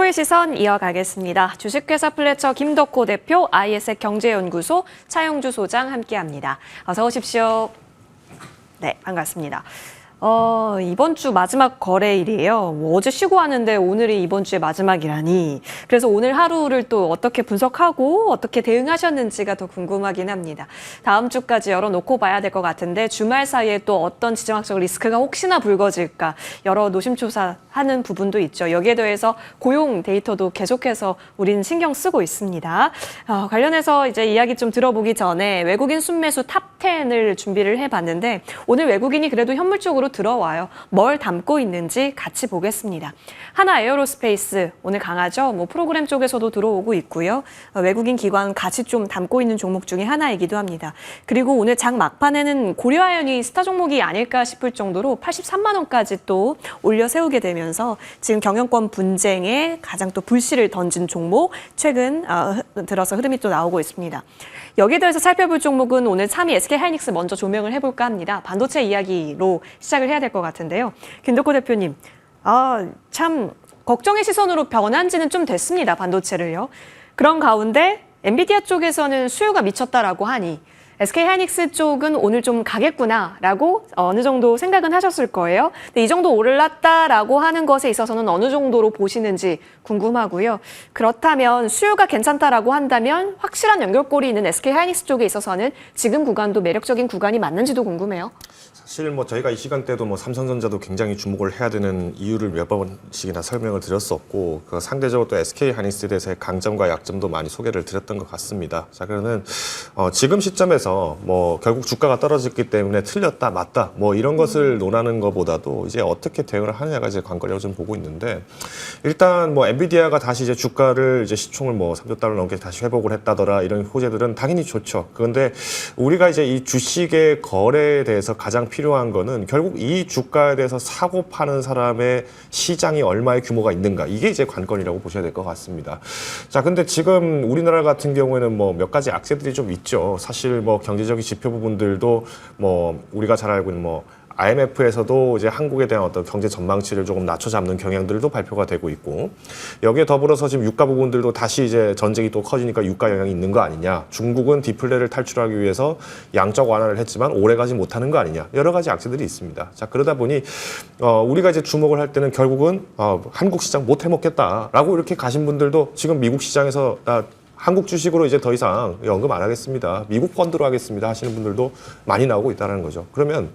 시초의 시선 이어가겠습니다. 주식회사 플래처 김덕호 대표, IS의 경제연구소 차영주 소장 함께합니다. 어서 오십시오. 네, 반갑습니다. 이번 주 마지막 거래일이에요. 어제 쉬고 왔는데 오늘이 이번 주의 마지막이라니. 그래서 오늘 하루를 또 어떻게 분석하고 어떻게 대응하셨는지가 더 궁금하긴 합니다. 다음 주까지 열어놓고 봐야 될 것 같은데 주말 사이에 또 어떤 지정학적 리스크가 혹시나 불거질까 여러 노심초사하는 부분도 있죠. 여기에 더해서 고용 데이터도 계속해서 우리는 신경 쓰고 있습니다. 관련해서 이제 이야기 좀 들어보기 전에 외국인 순매수 탑 10을 준비를 해봤는데 오늘 외국인이 그래도 현물적으로 들어와요. 뭘 담고 있는지 같이 보겠습니다. 하나 에어로스페이스 오늘 강하죠. 프로그램 쪽에서도 들어오고 있고요. 외국인 기관 같이 좀 담고 있는 종목 중에 하나이기도 합니다. 그리고 오늘 장 막판에는 고려아연이 스타 종목이 아닐까 싶을 정도로 83만 원까지 또 올려 세우게 되면서 지금 경영권 분쟁에 가장 또 불씨를 던진 종목 최근 들어서 흐름이 또 나오고 있습니다. 여기에 대해서 살펴볼 종목은 오늘 3위 SK하이닉스 먼저 조명을 해볼까 합니다. 반도체 이야기로 시작을 해야 될 것 같은데요. 김덕호 대표님, 참 걱정의 시선으로 변한 지는 좀 됐습니다. 반도체를요. 그런 가운데 엔비디아 쪽에서는 수요가 미쳤다라고 하니 SK하이닉스 쪽은 오늘 좀 가겠구나라고 어느 정도 생각은 하셨을 거예요. 근데 이 정도 올랐다라고 하는 것에 있어서는 어느 정도로 보시는지 궁금하고요. 그렇다면 수요가 괜찮다라고 한다면 확실한 연결고리 있는 SK하이닉스 쪽에 있어서는 지금 구간도 매력적인 구간이 맞는지도 궁금해요. 사실 저희가 이 시간대도 삼성전자도 굉장히 주목을 해야 되는 이유를 몇 번씩이나 설명을 드렸었고 상대적으로 또 SK하이닉스에 대해서의 강점과 약점도 많이 소개를 드렸던 것 같습니다. 자, 그러면 지금 시점에서 결국 주가가 떨어졌기 때문에 틀렸다 맞다 이런 것을 논하는 것보다도 이제 어떻게 대응을 하느냐가 이제 관건이라고 좀 보고 있는데 일단 엔비디아가 다시 이제 주가를 이제 시총을 3조 달러 넘게 다시 회복을 했다더라 이런 호재들은 당연히 좋죠. 그런데 우리가 이제 이 주식의 거래에 대해서 가장 필요한 거는 결국 이 주가에 대해서 사고 파는 사람의 시장이 얼마의 규모가 있는가 이게 이제 관건이라고 보셔야 될 것 같습니다. 자, 근데 지금 우리나라 같은 경우에는 몇 가지 악재들이 좀 있죠. 사실 경제적인 지표 부분들도 우리가 잘 알고 있는 IMF에서도 이제 한국에 대한 어떤 경제 전망치를 조금 낮춰잡는 경향들도 발표가 되고 있고 여기에 더불어서 지금 유가 부분들도 다시 이제 전쟁이 또 커지니까 유가 영향이 있는 거 아니냐. 중국은 디플레를 탈출하기 위해서 양적 완화를 했지만 오래가지 못하는 거 아니냐. 여러 가지 악재들이 있습니다. 자, 그러다 보니 우리가 이제 주목을 할 때는 결국은 한국 시장 못 해먹겠다라고 이렇게 가신 분들도 지금 미국 시장에서 한국 주식으로 이제 더 이상 언급 안 하겠습니다. 미국 펀드로 하겠습니다 하시는 분들도 많이 나오고 있다는 거죠. 그러면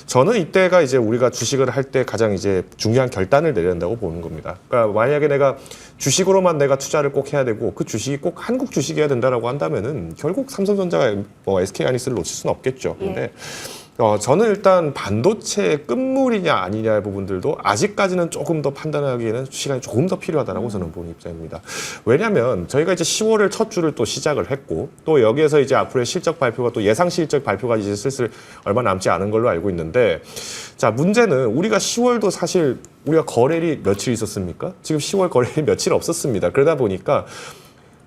저는 이때가 이제 우리가 주식을 할 때 가장 이제 중요한 결단을 내려야 한다고 보는 겁니다. 그러니까 만약에 내가 주식으로만 내가 투자를 꼭 해야 되고 그 주식이 꼭 한국 주식이어야 된다라고 한다면은 결국 삼성전자가 SK하이닉스를 놓칠 수는 없겠죠. 근데 저는 일단 반도체 끝물이냐 아니냐의 부분들도 아직까지는 조금 더 판단하기에는 시간이 조금 더 필요하다고 저는 보는 입장입니다. 왜냐하면 저희가 이제 10월을 첫 주를 또 시작을 했고 또 여기에서 이제 앞으로의 실적 발표가 또 예상 실적 발표가 이제 슬슬 얼마 남지 않은 걸로 알고 있는데 자, 문제는 우리가 10월도 사실 우리가 거래일이 며칠 있었습니까? 지금 10월 거래일이 며칠 없었습니다. 그러다 보니까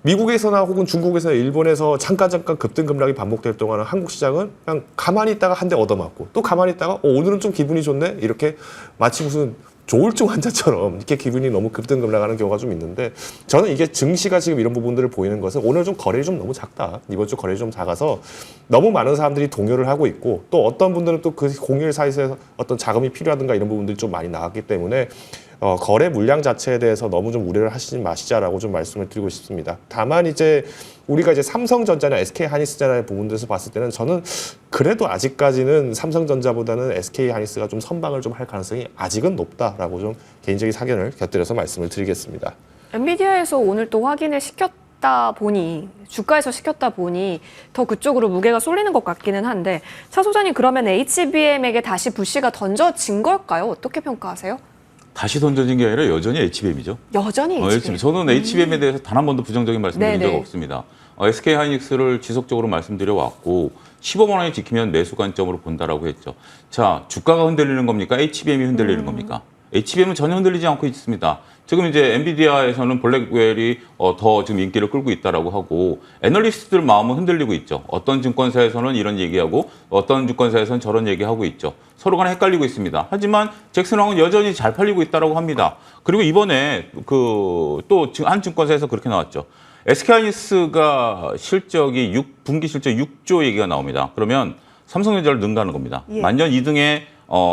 미국에서나 혹은 중국에서나 일본에서 잠깐 급등 급락이 반복될 동안은 한국 시장은 그냥 가만히 있다가 한 대 얻어맞고 또 가만히 있다가 오늘은 좀 기분이 좋네 이렇게 마치 무슨 조울증 환자처럼 이렇게 기분이 너무 급등 급락하는 경우가 좀 있는데 저는 이게 증시가 지금 이런 부분들을 보이는 것은 오늘 좀 거래이 좀 너무 작다. 이번 주 거래이 좀 작아서 너무 많은 사람들이 동요를 하고 있고 또 어떤 분들은 또 그 공휴일 사이에서 어떤 자금이 필요하든가 이런 부분들이 좀 많이 나왔기 때문에 거래 물량 자체에 대해서 너무 좀 우려를 하시지 마시자라고 좀 말씀을 드리고 싶습니다. 다만 이제 우리가 이제 삼성전자나 SK하이닉스의 부분들에서 봤을 때는 저는 그래도 아직까지는 삼성전자보다는 SK하이닉스가 좀 선방을 좀 할 가능성이 아직은 높다라고 좀 개인적인 사견을 곁들여서 말씀을 드리겠습니다. 엔비디아에서 오늘 또 확인을 시켰다 보니 주가에서 시켰다 보니 더 그쪽으로 무게가 쏠리는 것 같기는 한데 차 소장님 그러면 HBM에게 다시 불씨가 던져진 걸까요? 어떻게 평가하세요? 다시 던져진 게 아니라 여전히 HBM이죠. 여전히 HBM. 저는 HBM에 대해서 단 한 번도 부정적인 말씀드린 적 없습니다. SK하이닉스를 지속적으로 말씀드려 왔고 15만 원이 지키면 매수 관점으로 본다라고 했죠. 자, 주가가 흔들리는 겁니까? HBM이 흔들리는 겁니까? HBM은 전혀 흔들리지 않고 있습니다. 지금 이제 엔비디아에서는 블랙웰이 더 지금 인기를 끌고 있다라고 하고 애널리스트들 마음은 흔들리고 있죠. 어떤 증권사에서는 이런 얘기하고 어떤 증권사에서는 저런 얘기하고 있죠. 서로 간에 헷갈리고 있습니다. 하지만 잭슨왕은 여전히 잘 팔리고 있다라고 합니다. 그리고 이번에 또 한 증권사에서 그렇게 나왔죠. SK하이닉스가 실적이 분기 실적 6조 얘기가 나옵니다. 그러면 삼성전자를 능가하는 겁니다. 예. 만년 2등의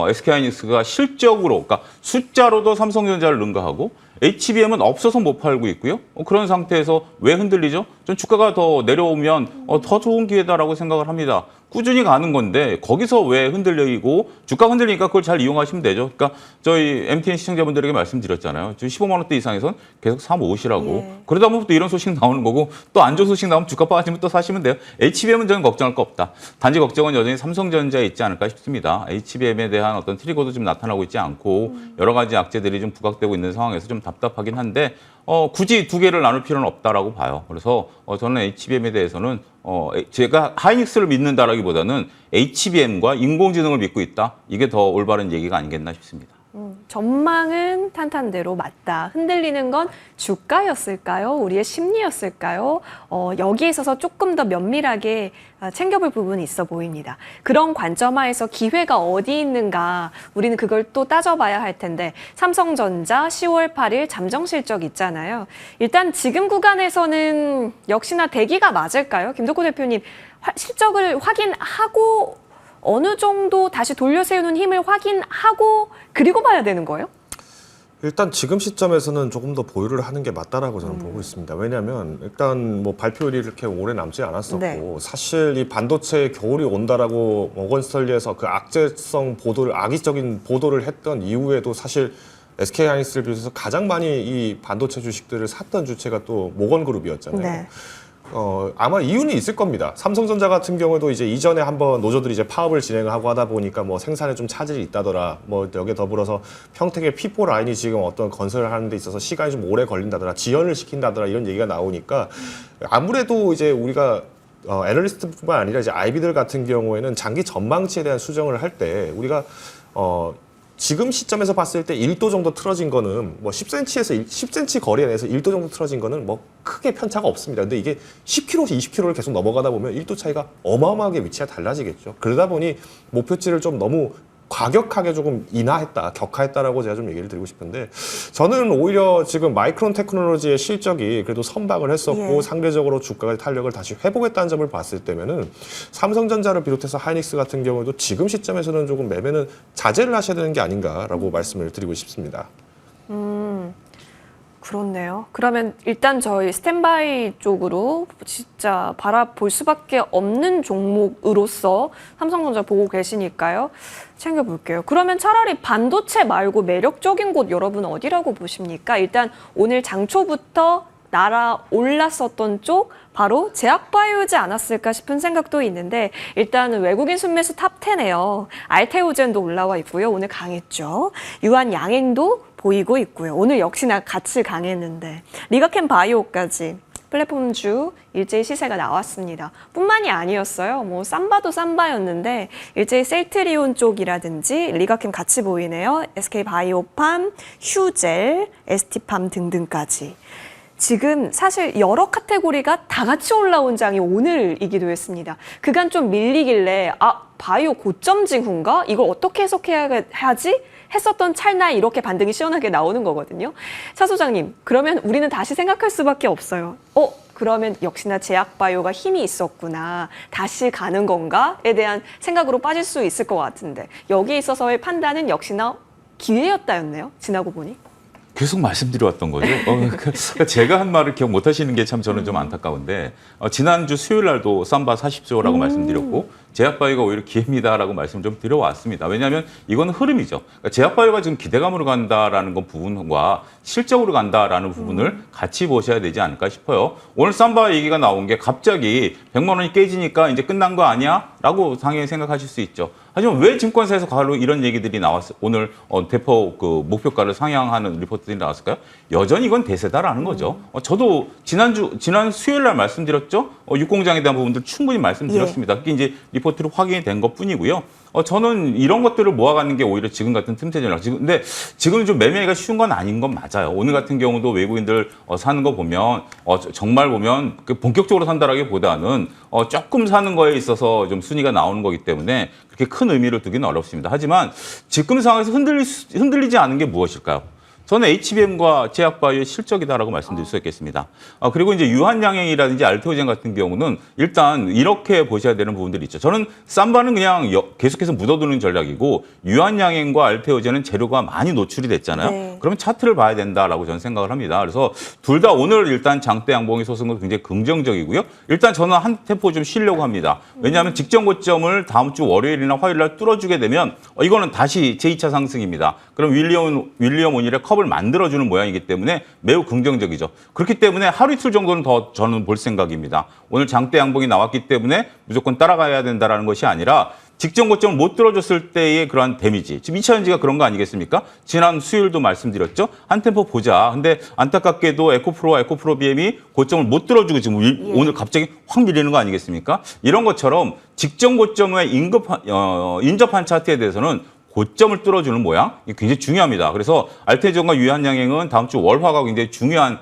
SK하이닉스가 실적으로, 그러니까 숫자로도 삼성전자를 능가하고 HBM은 없어서 못 팔고 있고요. 그런 상태에서 왜 흔들리죠? 전 주가가 더 내려오면 더 좋은 기회다라고 생각을 합니다. 꾸준히 가는 건데 거기서 왜 흔들리고 주가가 흔들리니까 그걸 잘 이용하시면 되죠. 그러니까 저희 MTN 시청자분들에게 말씀드렸잖아요. 지금 15만 원대 이상에선 계속 사 모으시라고. 예. 그러다 보면 또 이런 소식 나오는 거고 또 안 좋은 소식 나오면 주가 빠지면 또 사시면 돼요. HBM은 저는 걱정할 거 없다. 단지 걱정은 여전히 삼성전자에 있지 않을까 싶습니다. HBM에 대한 어떤 트리거도 좀 나타나고 있지 않고 여러 가지 악재들이 좀 부각되고 있는 상황에서 좀 답답하긴 한데 굳이 두 개를 나눌 필요는 없다라고 봐요. 그래서 저는 HBM에 대해서는 제가 하이닉스를 믿는다라기보다는 HBM과 인공지능을 믿고 있다. 이게 더 올바른 얘기가 아니겠나 싶습니다. 전망은 탄탄대로 맞다. 흔들리는 건 주가였을까요? 우리의 심리였을까요? 여기에 있어서 조금 더 면밀하게 챙겨볼 부분이 있어 보입니다. 그런 관점 하에서 기회가 어디 있는가 우리는 그걸 또 따져봐야 할 텐데 삼성전자 10월 8일 잠정 실적 있잖아요. 일단 지금 구간에서는 역시나 대기가 맞을까요? 김덕호 대표님 실적을 확인하고 어느 정도 다시 돌려세우는 힘을 확인하고 그리고 봐야 되는 거예요? 일단 지금 시점에서는 조금 더 보유를 하는 게 맞다라고 저는 보고 있습니다. 왜냐하면 일단 뭐 발표일이 이렇게 오래 남지 않았었고 네. 사실 이 반도체의 겨울이 온다라고 모건스털리에서 그 악재성 보도를 악의적인 보도를 했던 이후에도 사실 SK하이닉스를 비롯해서 가장 많이 이 반도체 주식들을 샀던 주체가 또 모건그룹이었잖아요. 네. 아마 이유는 있을 겁니다. 삼성전자 같은 경우도 이제 이전에 한번 노조들이 이제 파업을 진행하고 하다 보니까 뭐 생산에 좀 차질이 있다더라. 뭐 여기에 더불어서 평택의 P4 라인이 지금 어떤 건설을 하는 데 있어서 시간이 좀 오래 걸린다더라. 지연을 시킨다더라. 이런 얘기가 나오니까 아무래도 이제 우리가 애널리스트뿐만 아니라 이제 IB들 같은 경우에는 장기 전망치에 대한 수정을 할 때 우리가 지금 시점에서 봤을 때 1도 정도 틀어진 거는 뭐 10cm 거리에 내서 1도 정도 틀어진 거는 뭐 크게 편차가 없습니다. 근데 이게 10km에서 20km를 계속 넘어가다 보면 1도 차이가 어마어마하게 위치가 달라지겠죠. 그러다 보니 목표치를 좀 너무 과격하게 조금 인하했다, 격하했다라고 제가 좀 얘기를 드리고 싶은데 저는 오히려 지금 마이크론 테크놀로지의 실적이 그래도 선박을 했었고 예. 상대적으로 주가의 탄력을 다시 회복했다는 점을 봤을 때면은 삼성전자를 비롯해서 하이닉스 같은 경우도 지금 시점에서는 조금 매매는 자제를 하셔야 되는 게 아닌가라고 말씀을 드리고 싶습니다. 그렇네요. 그러면 일단 저희 스탠바이 쪽으로 진짜 바라볼 수밖에 없는 종목으로서 삼성전자 보고 계시니까요. 챙겨볼게요. 그러면 차라리 반도체 말고 매력적인 곳 여러분 어디라고 보십니까? 일단 오늘 장초부터 날아올랐었던 쪽 바로 제약바이오지 않았을까 싶은 생각도 있는데 일단 외국인 순매수 탑10에요. 알테오젠도 올라와 있고요. 오늘 강했죠. 유한양행도 보이고 있고요. 오늘 역시나 같이 강했는데 리가캠 바이오까지 플랫폼주 일제히 시세가 나왔습니다. 뿐만이 아니었어요. 뭐 삼바도 삼바였는데 일제히 셀트리온 쪽이라든지 리가캠 같이 보이네요. SK바이오팜, 휴젤, ST팜 등등까지. 지금 사실 여러 카테고리가 다 같이 올라온 장이 오늘이기도 했습니다. 그간 좀 밀리길래 바이오 고점 징후인가? 이걸 어떻게 해석해야 하지? 했었던 찰나에 이렇게 반등이 시원하게 나오는 거거든요. 차 소장님, 그러면 우리는 다시 생각할 수밖에 없어요. 그러면 역시나 제약바이오가 힘이 있었구나. 다시 가는 건가?에 대한 생각으로 빠질 수 있을 것 같은데 여기에 있어서의 판단은 역시나 기회였다였네요. 지나고 보니. 계속 말씀드려왔던 거죠. 그러니까 제가 한 말을 기억 못 하시는 게 참 저는 좀 안타까운데 지난주 수요일 날도 삼바 40조라고 말씀드렸고 제약바이오가 오히려 기회입니다라고 말씀 좀 드려왔습니다. 왜냐하면 이건 흐름이죠. 그러니까 제약바이오가 지금 기대감으로 간다라는 건 부분과 실적으로 간다라는 부분을 같이 보셔야 되지 않을까 싶어요. 오늘 삼바 얘기가 나온 게 갑자기 100만 원이 깨지니까 이제 끝난 거 아니야? 라고 당연히 생각하실 수 있죠. 하지만 왜 증권사에서 바로 이런 얘기들이 나왔어요? 오늘 대포 목표가를 상향하는 리포트들이 나왔을까요? 여전히 이건 대세다라는 거죠. 저도 지난 수요일 날 말씀드렸죠. 육공장에 대한 부분들 충분히 말씀드렸습니다. 그게 이제 리포트로 확인이 된 것뿐이고요. 저는 이런 것들을 모아가는 게 오히려 지금 같은 틈새 전략. 근데 지금 좀 매매가 쉬운 건 아닌 건 맞아요. 오늘 같은 경우도 외국인들 사는 거 보면 정말 보면 본격적으로 산다라기보다는 조금 사는 거에 있어서 좀 순위가 나오는 거기 때문에 그렇게 큰 의미를 두기는 어렵습니다. 하지만 지금 상황에서 흔들리지 않은 게 무엇일까요? 저는 HBM과 제약바이오의 실적이다라고 말씀드릴 수 있겠습니다. 그리고 이제 유한양행이라든지 알테오젠 같은 경우는 일단 이렇게 보셔야 되는 부분들이 있죠. 저는 쌈바는 그냥 계속해서 묻어두는 전략이고 유한양행과 알테오젠은 재료가 많이 노출이 됐잖아요. 네. 그러면 차트를 봐야 된다라고 저는 생각을 합니다. 그래서 둘 다 오늘 일단 장대 양봉이 솟은 건 굉장히 긍정적이고요. 일단 저는 한 템포 좀 쉬려고 합니다. 왜냐하면 직전 고점을 다음 주 월요일이나 화요일 날 뚫어주게 되면 이거는 다시 제2차 상승입니다. 그럼 윌리엄 오닐의 컵을 만들어주는 모양이기 때문에 매우 긍정적이죠. 그렇기 때문에 하루 이틀 정도는 더 저는 볼 생각입니다. 오늘 장대 양봉이 나왔기 때문에 무조건 따라가야 된다는 것이 아니라 직전 고점을 못 들어줬을 때의 그러한 데미지. 지금 2차전지가 그런 거 아니겠습니까? 지난 수요일도 말씀드렸죠. 한 템포 보자. 근데 안타깝게도 에코프로와 에코프로비엠이 고점을 못 들어주고 지금 오늘 갑자기 확 밀리는 거 아니겠습니까? 이런 것처럼 직전 고점에 인접한 차트에 대해서는 고점을 뚫어주는 모양, 이게 굉장히 중요합니다. 그래서 알테오젠과 유한양행은 다음 주 월화가 굉장히 중요한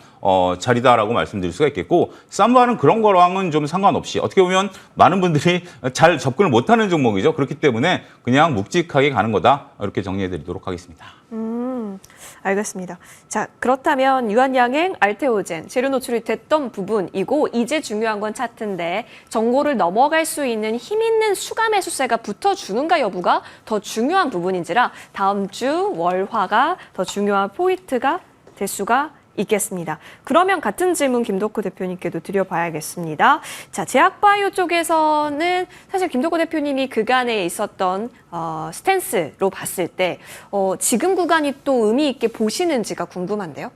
자리다라고 말씀드릴 수가 있겠고, 쌈바는 그런 거랑은 좀 상관없이 어떻게 보면 많은 분들이 잘 접근을 못하는 종목이죠. 그렇기 때문에 그냥 묵직하게 가는 거다, 이렇게 정리해드리도록 하겠습니다. 알겠습니다. 자, 그렇다면 유한양행, 알테오젠 재료 노출이 됐던 부분이고 이제 중요한 건 차트인데 정고를 넘어갈 수 있는 힘 있는 수가 매수세가 붙어주는가 여부가 더 중요한 부분인지라 다음 주 월화가 더 중요한 포인트가 될 수가 있겠습니다. 그러면 같은 질문 김덕호 대표님께도 드려봐야겠습니다. 자, 제약바이오 쪽에서는 사실 김덕호 대표님이 그간에 있었던 스탠스로 봤을 때 지금 구간이 또 의미 있게 보시는지가 궁금한데요.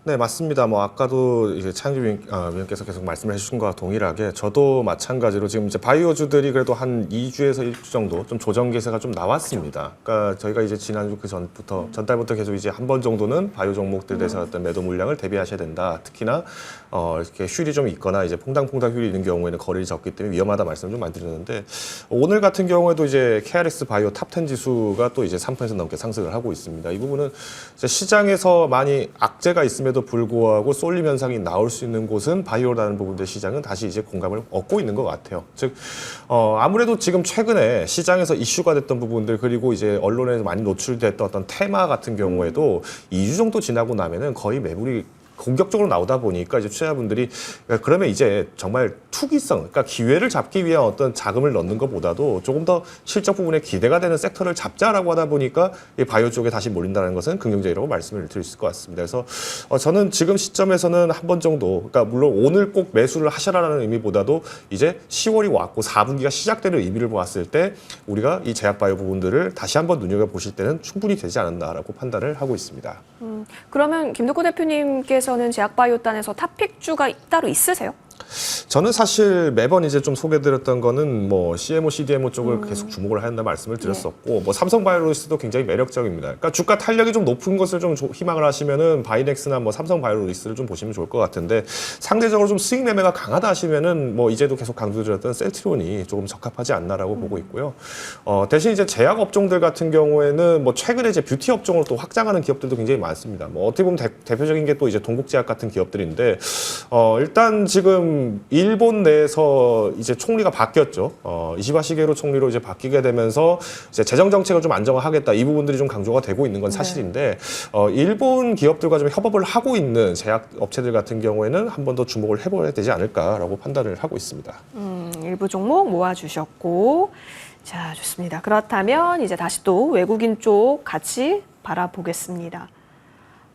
네, 맞습니다. 뭐 아까도 이제 차영주 위원께서 계속 말씀을 해주신 것과 동일하게 저도 마찬가지로 지금 이제 바이오주들이 그래도 한 2주에서 1주 정도 좀 조정 기세가 좀 나왔습니다. 그러니까 저희가 이제 지난주 그 전달부터 계속 이제 한 번 정도는 바이오 종목들에 대해서 어떤 매도 물량을 대비하셔야 된다. 특히나 이렇게 휴일이 좀 있거나 이제 퐁당퐁당 휴일이 있는 경우에는 거리를 적기 때문에 위험하다 말씀을 좀 많이 드렸는데 오늘 같은 경우에도 이제 KRX 바이오 탑10 지수가 또 이제 3% 넘게 상승을 하고 있습니다. 이 부분은 이제 시장에서 많이 악재가 있음에도 불구하고 쏠림 현상이 나올 수 있는 곳은 바이오라는 부분들 시장은 다시 이제 공감을 얻고 있는 것 같아요. 즉 아무래도 지금 최근에 시장에서 이슈가 됐던 부분들 그리고 이제 언론에 많이 노출됐던 어떤 테마 같은 경우에도 2주 정도 지나고 나면은 거의 매물이 공격적으로 나오다 보니까 이제 투자자분들이 그러면 이제 정말 투기성, 그러니까 기회를 잡기 위한 어떤 자금을 넣는 것보다도 조금 더 실적 부분에 기대가 되는 섹터를 잡자라고 하다 보니까 이 바이오 쪽에 다시 몰린다는 것은 긍정적이라고 말씀을 드릴 수 있을 것 같습니다. 그래서 저는 지금 시점에서는 한 번 정도, 그러니까 물론 오늘 꼭 매수를 하셔라라는 의미보다도 이제 10월이 왔고 4분기가 시작되는 의미를 보았을 때 우리가 이 제약 바이오 부분들을 다시 한번 눈여겨보실 때는 충분히 되지 않았나라고 판단을 하고 있습니다. 그러면 김덕호 대표님께서는 제약바이오단에서 탑픽주가 따로 있으세요? 저는 사실 매번 이제 좀 소개드렸던 거는 뭐 CMO, CDMO 쪽을 계속 주목을 한다 말씀을 드렸었고 뭐 삼성바이오로이스도 굉장히 매력적입니다. 그러니까 주가 탄력이 좀 높은 것을 좀 희망을 하시면은 바이넥스나 뭐 삼성바이오로이스를 좀 보시면 좋을 것 같은데 상대적으로 좀 수익 매매가 강하다 하시면은 뭐 이제도 계속 강조드렸던 셀트리온이 조금 적합하지 않나라고 보고 있고요. 대신 이제 제약 업종들 같은 경우에는 뭐 최근에 이제 뷰티 업종으로 또 확장하는 기업들도 굉장히 많습니다. 뭐 어떻게 보면 대표적인 게 또 이제 동국제약 같은 기업들인데 일단 지금 일본 내에서 이제 총리가 바뀌었죠. 이시바 시게루 총리로 이제 바뀌게 되면서 이제 재정 정책을 좀 안정화하겠다 이 부분들이 좀 강조가 되고 있는 건 사실인데 일본 기업들과 좀 협업을 하고 있는 제약 업체들 같은 경우에는 한 번 더 주목을 해봐야 되지 않을까라고 판단을 하고 있습니다. 일부 종목 모아주셨고 자 좋습니다. 그렇다면 이제 다시 또 외국인 쪽 같이 바라보겠습니다.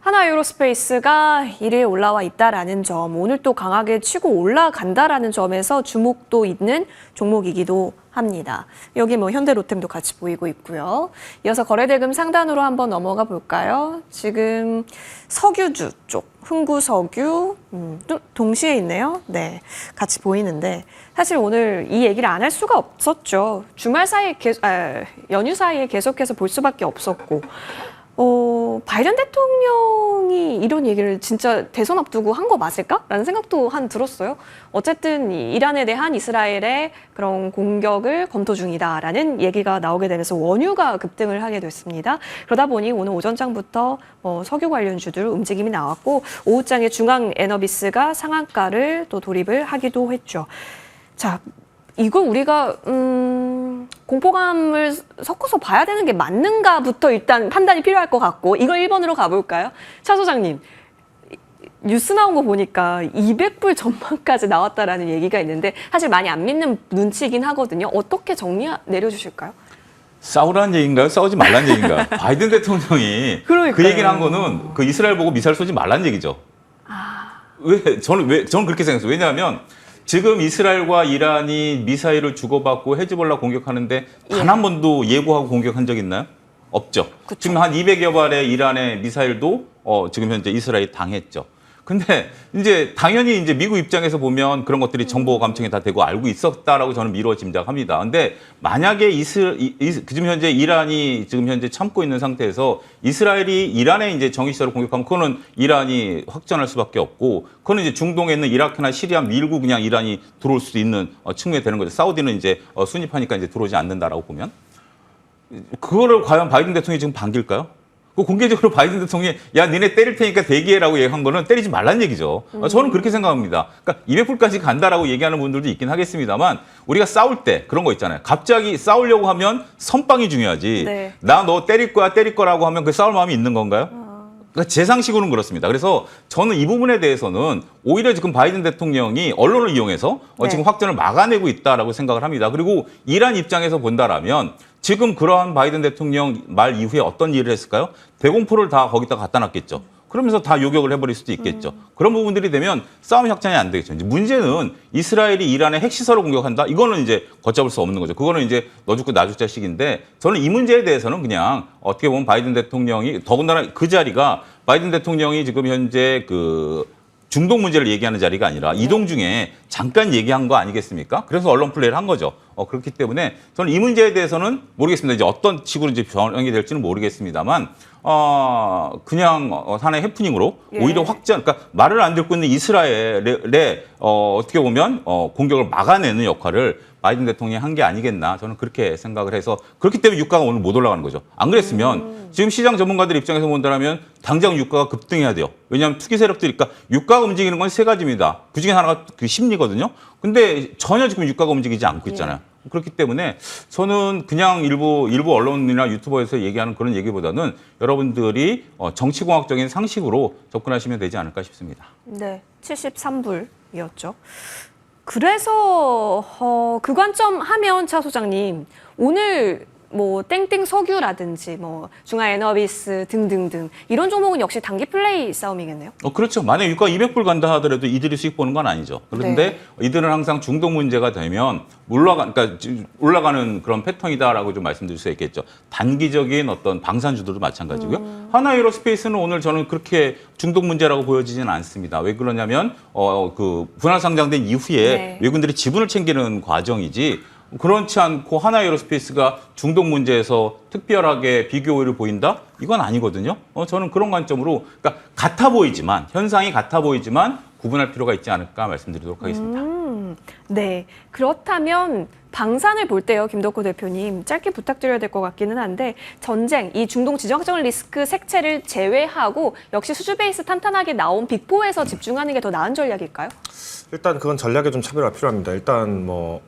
하나유로스페이스가 1위에 올라와 있다라는 점, 오늘 또 강하게 치고 올라간다라는 점에서 주목도 있는 종목이기도 합니다. 여기 뭐 현대로템도 같이 보이고 있고요. 이어서 거래대금 상단으로 한번 넘어가 볼까요? 지금 석유주 쪽, 흥구석유 동시에 있네요. 네, 같이 보이는데 사실 오늘 이 얘기를 안 할 수가 없었죠. 주말 사이에 연휴 사이에 계속해서 볼 수밖에 없었고. 바이든 대통령이 이런 얘기를 진짜 대선 앞두고 한 거 맞을까? 라는 생각도 들었어요. 어쨌든 이란에 대한 이스라엘의 그런 공격을 검토 중이다라는 얘기가 나오게 되면서 원유가 급등을 하게 됐습니다. 그러다 보니 오늘 오전장부터 석유 관련주들 움직임이 나왔고 오후장에 중앙 에너비스가 상한가를 또 돌입을 하기도 했죠. 자, 이걸 우리가 공포감을 섞어서 봐야 되는 게 맞는가부터 일단 판단이 필요할 것 같고 이걸 1번으로 가볼까요? 차 소장님, 뉴스 나온 거 보니까 200불 전망까지 나왔다라는 얘기가 있는데 사실 많이 안 믿는 눈치이긴 하거든요. 어떻게 정리 내려주실까요? 싸우라는 얘기인가요? 싸우지 말라는 얘기인가요? 바이든 대통령이 그러니까요. 그 얘기를 한 거는 그 이스라엘 보고 미사일 쏘지 말라는 얘기죠. 저는 그렇게 생각했어요. 왜냐하면 지금 이스라엘과 이란이 미사일을 주고받고 헤즈볼라 공격하는데 단 한 번도 예고하고 공격한 적 있나요? 없죠. 그쵸. 지금 한 200여 발의 이란의 미사일도 지금 현재 이스라엘이 당했죠. 근데 이제 당연히 이제 미국 입장에서 보면 그런 것들이 정보 감청이 다 되고 알고 있었다라고 저는 미루어 짐작합니다. 근데 만약에 지금 현재 이란이 지금 현재 참고 있는 상태에서 이스라엘이 이란의 이제 정유시설을 공격하면 그거는 이란이 확전할 수밖에 없고 그거는 이제 중동에 있는 이라크나 시리아 밀고 그냥 이란이 들어올 수도 있는 측면이 되는 거죠. 사우디는 이제 순입하니까 이제 들어오지 않는다라고 보면 그거를 과연 바이든 대통령이 지금 반길까요? 그 공개적으로 바이든 대통령이 야 니네 때릴 테니까 대기해라고 얘기한 거는 때리지 말란 얘기죠. 저는 그렇게 생각합니다. 그러니까 200불까지 간다라고 얘기하는 분들도 있긴 하겠습니다만 우리가 싸울 때 그런 거 있잖아요. 갑자기 싸우려고 하면 선빵이 중요하지. 네. 나 너 때릴 거라고 하면 그 싸울 마음이 있는 건가요? 그러니까 제 상식으로는 그렇습니다. 그래서 저는 이 부분에 대해서는 오히려 지금 바이든 대통령이 언론을 이용해서 네. 지금 확전을 막아내고 있다라고 생각을 합니다. 그리고 이란 입장에서 본다라면 지금 그러한 바이든 대통령 말 이후에 어떤 일을 했을까요? 대공포를 다 거기다 갖다 놨겠죠. 그러면서 다 요격을 해버릴 수도 있겠죠. 그런 부분들이 되면 싸움 확장이 안 되겠죠. 이제 문제는 이스라엘이 이란의 핵시설을 공격한다? 이거는 이제 걷잡을 수 없는 거죠. 그거는 이제 너 죽고 나 죽자식인데 저는 이 문제에 대해서는 그냥 어떻게 보면 바이든 대통령이 더군다나 그 자리가 바이든 대통령이 지금 현재 그 중동 문제를 얘기하는 자리가 아니라 이동 중에 잠깐 얘기한 거 아니겠습니까? 그래서 언론 플레이를 한 거죠. 그렇기 때문에 저는 이 문제에 대해서는 모르겠습니다. 이제 어떤 식으로 이제 변형이 될지는 모르겠습니다만, 그냥 하나의 해프닝으로 오히려 확전, 그러니까 말을 안 듣고 있는 이스라엘의 어떻게 보면 공격을 막아내는 역할을 바이든 대통령이 한 게 아니겠나 저는 그렇게 생각을 해서 그렇기 때문에 유가가 오늘 못 올라가는 거죠. 안 그랬으면 지금 시장 전문가들 입장에서 본다면 당장 유가가 급등해야 돼요. 왜냐하면 투기 세력들이 그러니까 유가가 움직이는 건 세 가지입니다. 그중에 하나가 그 심리거든요. 근데 전혀 지금 유가가 움직이지 않고 있잖아요. 그렇기 때문에 저는 그냥 일부 언론이나 유튜버에서 얘기하는 그런 얘기보다는 여러분들이 정치공학적인 상식으로 접근하시면 되지 않을까 싶습니다. 네, 73불이었죠. 그래서 그 관점 하면 차 소장님 오늘 뭐 땡땡 석유라든지 뭐 중앙 에너비스 등등등 이런 종목은 역시 단기 플레이 싸움이겠네요. 그렇죠. 만약 유가 200불 간다 하더라도 이들이 수익 보는 건 아니죠. 그런데 이들은 항상 중동 문제가 되면 그러니까 올라가는 그런 패턴이다라고 좀 말씀드릴 수 있겠죠. 단기적인 어떤 방산주들도 마찬가지고요. 하나에어로스페이스는 오늘 저는 그렇게 중동 문제라고 보여지지는 않습니다. 왜 그러냐면 그 분할 상장된 이후에 외국인들이 지분을 챙기는 과정이지. 그렇지 않고 하나에어로스페이스가 중동 문제에서 특별하게 비교를 보인다? 이건 아니거든요. 저는 그런 관점으로 그러니까 현상이 같아 보이지만 구분할 필요가 있지 않을까 말씀드리도록 하겠습니다. 네, 그렇다면 방산을 볼 때요, 김덕호 대표님 짧게 부탁드려야 될 것 같기는 한데 전쟁, 이 중동 지정학적 리스크 색채를 제외하고 역시 수주 베이스 탄탄하게 나온 빅4에서 집중하는 게 더 나은 전략일까요? 일단 그건 전략에 좀 차별화가 필요합니다. 일단 뭐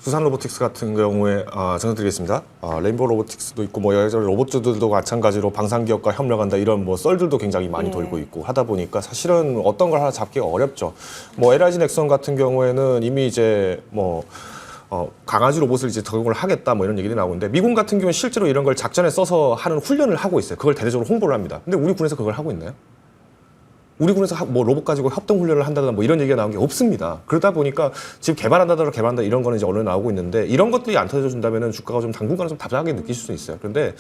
두산 로보틱스 같은 경우에 정리드리겠습니다. 레인보우 로보틱스도 있고 뭐 여러 로봇들도 마찬가지로 방산 기업과 협력한다 이런 뭐 썰들도 굉장히 많이 돌고 있고 하다 보니까 사실은 어떤 걸 하나 잡기가 어렵죠. 뭐 LIG 넥선 같은 경우에는 이미 이제 뭐 강아지 로봇을 이제 적용을 하겠다 뭐 이런 얘기들이 나오는데 미군 같은 경우는 실제로 이런 걸 작전에 써서 하는 훈련을 하고 있어요. 그걸 대대적으로 홍보를 합니다. 근데 우리 군에서 그걸 하고 있나요? 우리 군에서 뭐 로봇 가지고 협동 훈련을 한다거나 뭐 이런 얘기가 나온 게 없습니다. 그러다 보니까 지금 개발한다 이런 거는 이제 언론에 나오고 있는데 이런 것들이 안 터져 준다면은 주가가 좀 당분간은 좀 답답하게 느끼실 수 있어요. 그런데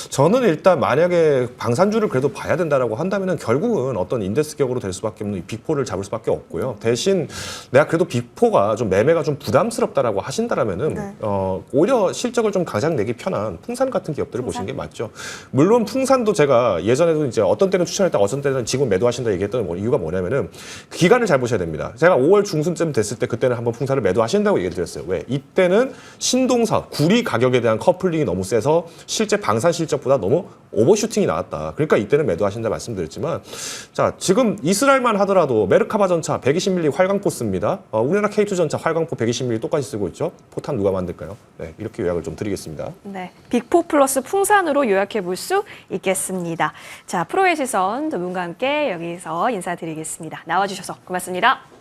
저는 일단 만약에 방산주를 그래도 봐야 된다라고 한다면은 결국은 어떤 인덱스격으로 될 수밖에 없는 이 빅4를 잡을 수밖에 없고요. 대신 내가 그래도 빅4가 좀 매매가 좀 부담스럽다라고 하신다라면은 네. 오히려 실적을 좀 가장 내기 편한 풍산 같은 기업들을 보시는 게 맞죠. 물론 풍산도 제가 예전에도 이제 어떤 때는 추천했다, 어떤 때는 지금 매도하신다 얘기했던 이유가 뭐냐면은 기간을 잘 보셔야 됩니다. 제가 5월 중순쯤 됐을 때 그때는 한번 풍산을 매도하신다고 얘기를 드렸어요. 왜? 이때는 신동사 구리 가격에 대한 커플링이 너무 세서 실제 방산 실적보다 너무 오버슈팅이 나왔다. 그러니까 이때는 매도하신다 말씀드렸지만, 자 지금 이스라엘만 하더라도 메르카바 전차 120mm 활강포 씁니다. 우리나라 K2 전차 활강포 120mm 똑같이 쓰고 있죠. 포탄 누가 만들까요? 네, 이렇게 요약을 좀 드리겠습니다. 네, 빅4 플러스 풍산으로 요약해 볼 수 있겠습니다. 자, 프로의 시선 두 분과 함께 여기서 인사드리겠습니다. 나와주셔서 고맙습니다.